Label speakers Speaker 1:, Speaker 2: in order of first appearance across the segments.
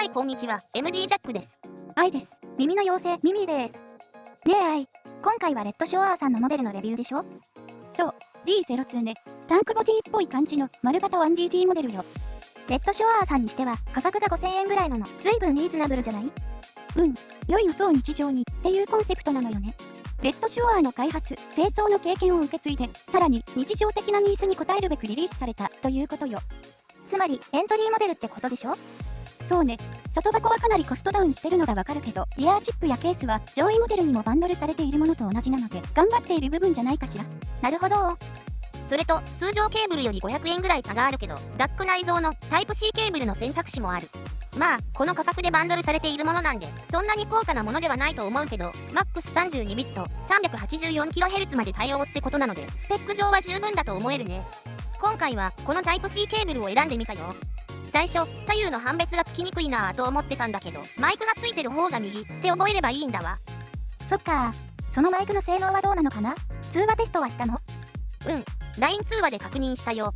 Speaker 1: はい、こんにちは。MD ジャックです。
Speaker 2: 愛です。耳の妖精、ミミです。ねえ愛、今回はレッドショアーさんのモデルのレビューでしょ？そう、D02 ね。タンクボディっぽい感じの丸型 1DT モデルよ。レッドショアーさんにしては価格が5000円ぐらいなの。随分リーズナブルじゃない？良い音を日常にっていうコンセプトなのよね。レッドショアーの開発、製造の経験を受け継いで、さらに日常的なニーズに応えるべくリリースされたということよ。つまりエントリーモデルってことでしょ？そうね。外箱はかなりコストダウンしてるのがわかるけど、リアーチップやケースは上位モデルにもバンドルされているものと同じなので、頑張っている部分じゃないかしら。なるほど。
Speaker 1: それと、通常ケーブルより500円ぐらい差があるけど、DAC 内蔵のタイプ C ケーブルの選択肢もある。まあ、この価格でバンドルされているものなんで、そんなに高価なものではないと思うけど、MAX32 ビット 384kHz まで対応ってことなので、スペック上は十分だと思えるね。今回は、このタイプ C ケーブルを選んでみたよ。最初、左右の判別がつきにくいなぁと思ってたんだけど、マイクがついてる方が右って覚えればいいんだわ。
Speaker 2: そっか。そのマイクの性能はどうなのかな？通話テストはしたの？LINE
Speaker 1: 通話で確認したよ。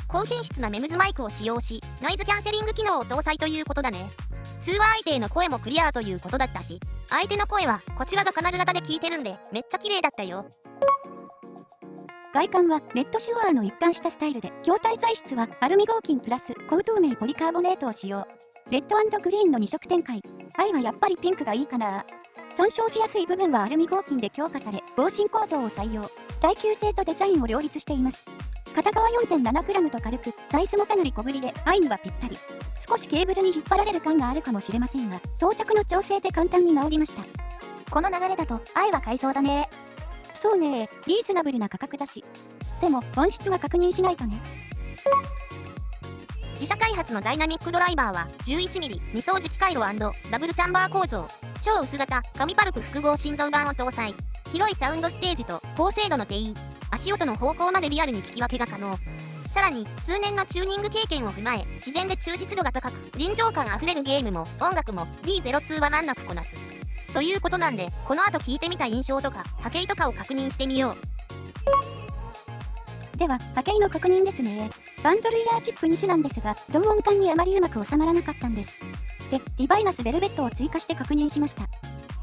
Speaker 1: 高品質なメムズマイクを使用し、ノイズキャンセリング機能を搭載ということだね。通話相手への声もクリアということだったし、相手の声はこちらがカナル型で聞いてるんで、めっちゃ綺麗だったよ。
Speaker 2: 外観はレッドシュアーの一貫したスタイルで、筐体材質はアルミ合金プラス高透明ポリカーボネートを使用。レッド&グリーンの2色展開。愛はやっぱりピンクがいいかな。損傷しやすい部分はアルミ合金で強化され、防振構造を採用。耐久性とデザインを両立しています。片側 4.7g と軽く、サイズもかなり小ぶりで、愛にはぴったり。少しケーブルに引っ張られる感があるかもしれませんが、装着の調整で簡単に直りました。この流れだと、愛は買いそうだね。そうね、リーズナブルな価格だし。でも、音質は確認しないとね。
Speaker 1: 自社開発のダイナミックドライバーは 11mm 2層磁気回路&ダブルチャンバー構造、超薄型紙パルプ複合振動板を搭載、広いサウンドステージと高精度の定位、足音の方向までリアルに聞き分けが可能。さらに数年のチューニング経験を踏まえ、自然で忠実度が高く臨場感あふれるゲームも音楽も D02 は難なくこなすということなんで、この後聞いてみた印象とか波形とかを確認してみよう。
Speaker 2: では、波形の確認ですね。バンドルイヤーチップ2種なんですが、同音感にあまりうまく収まらなかったんです。で、ディバイナスベルベットを追加して確認しました。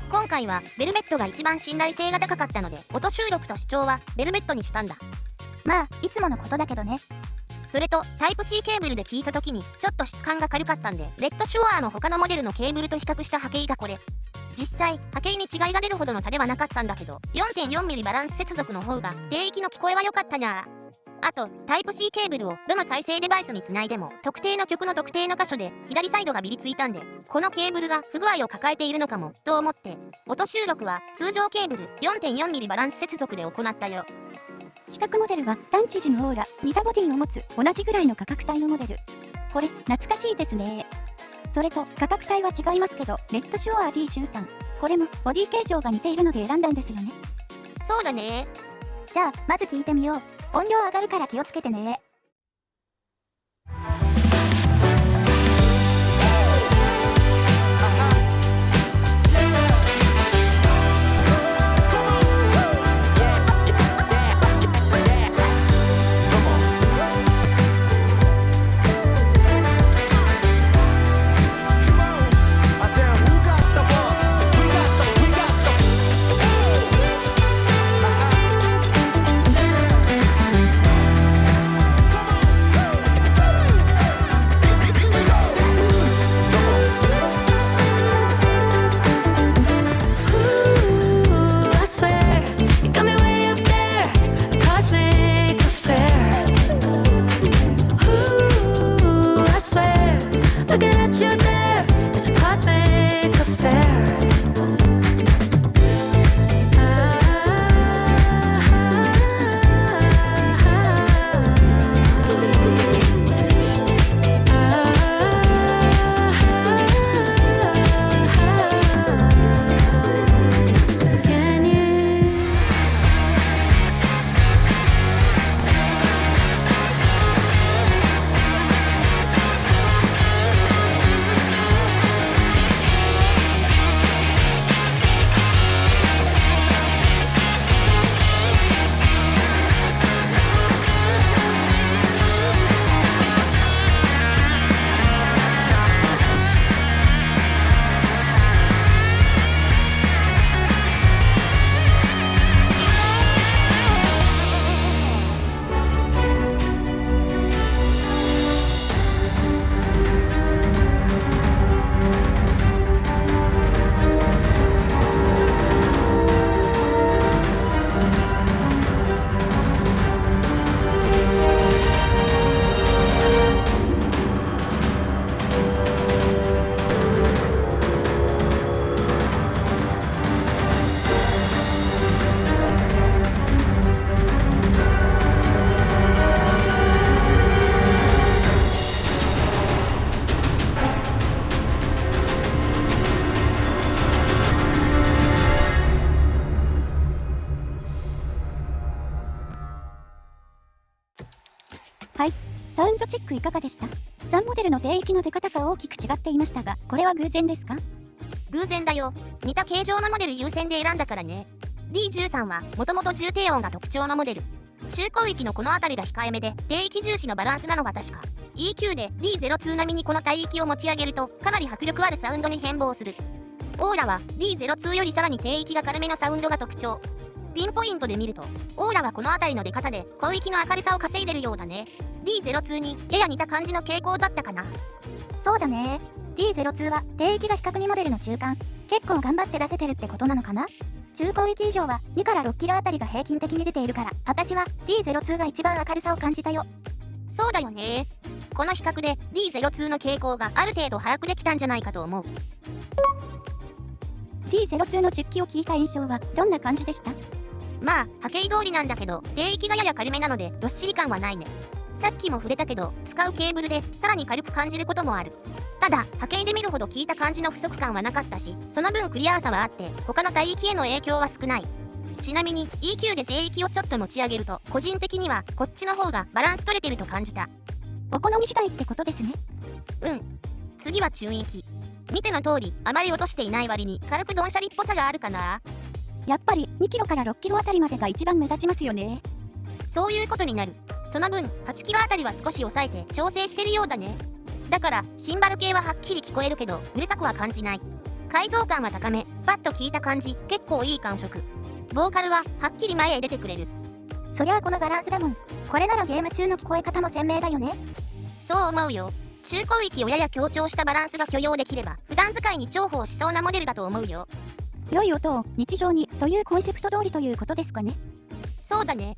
Speaker 1: 今回はベルベットが一番信頼性が高かったので、音収録と視聴はベルベットにしたんだ。
Speaker 2: まあ、いつものことだけどね。
Speaker 1: それと、タイプ C ケーブルで聞いた時にちょっと質感が軽かったんで、レッドシュアーの他のモデルのケーブルと比較した波形がこれ。実際、波形に違いが出るほどの差ではなかったんだけど、4.4mm バランス接続の方が低域の聞こえは良かったなぁ。あと、タイプ C ケーブルをどの再生デバイスにつないでも、特定の曲の特定の箇所で左サイドがビリついたんで、このケーブルが不具合を抱えているのかも、と思って、音収録は通常ケーブル 4.4mm バランス接続で行ったよ。
Speaker 2: 比較モデルはタンチジムオーラ、似たボディを持つ同じぐらいの価格帯のモデル。これ、懐かしいですね。それと、価格帯は違いますけど、レッドシュアー D13。これもボディ形状が似ているので選んだんですよね。
Speaker 1: そうだね。
Speaker 2: じゃあ、まず聞いてみよう。音量上がるから気をつけてね。サウンドチェックいかがでした？ 3 モデルの低域の出方が大きく違っていましたが、これは偶然ですか？
Speaker 1: 偶然だよ。似た形状のモデル優先で選んだからね。D13 はもともと重低音が特徴のモデル。中高域のこの辺りが控えめで低域重視のバランスなのが確か。EQ で D02 並みにこの帯域を持ち上げるとかなり迫力あるサウンドに変貌する。オーラは D02 よりさらに低域が軽めのサウンドが特徴。ピンポイントで見るとオーラはこの辺りの出方で高域の明るさを稼いでるようだね。D02 にやや似た感じの傾向だったかな。
Speaker 2: そうだね。D02 は低域が比較2モデルの中間。結構頑張って出せてるってことなのかな？中高域以上は2から6キロあたりが平均的に出ているから、私は D02 が一番明るさを感じたよ。
Speaker 1: そうだよね。この比較で D02 の傾向がある程度把握できたんじゃないかと思う。
Speaker 2: D02 の実機を聞いた印象はどんな感じでした？
Speaker 1: まあ波形通りなんだけど低域がやや軽めなのでどっしり感はないね。さっきも触れたけど使うケーブルでさらに軽く感じることもある。ただ波形で見るほど聞いた感じの不足感はなかったし、その分クリアさはあって他の帯域への影響は少ない。ちなみに EQ で低域をちょっと持ち上げると個人的にはこっちの方がバランス取れてると感じた。
Speaker 2: お好み次第ってことですね。
Speaker 1: うん。次は中域。見ての通りあまり落としていない割に軽くドンシャリっぽさがあるかな。
Speaker 2: やっぱり2キロから6キロあたりまでが一番目立ちますよね。
Speaker 1: そういうことになる。その分8キロあたりは少し抑えて調整してるようだね。だからシンバル系ははっきり聞こえるけどうるさくは感じない。解像感は高め、パッと聞いた感じ結構いい感触。ボーカルははっきり前へ出てくれる。
Speaker 2: そりゃあこのバランスだもん。これならゲーム中の聞こえ方も鮮明だよね。
Speaker 1: そう思うよ。中高域をやや強調したバランスが許容できれば普段使いに重宝しそうなモデルだと思うよ。
Speaker 2: 良い音を日常にというコンセプト通りということですかね。
Speaker 1: そうだね。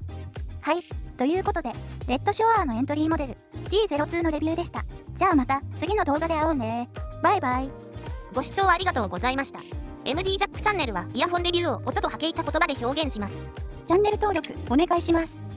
Speaker 2: はい。ということで、レッドショアーのエントリーモデル D02 のレビューでした。じゃあまた次の動画で会おうね。バイバイ。
Speaker 1: ご視聴ありがとうございました。MD ジャックチャンネルはイヤホンレビューを音と波形た言葉で表現します。
Speaker 2: チャンネル登録お願いします。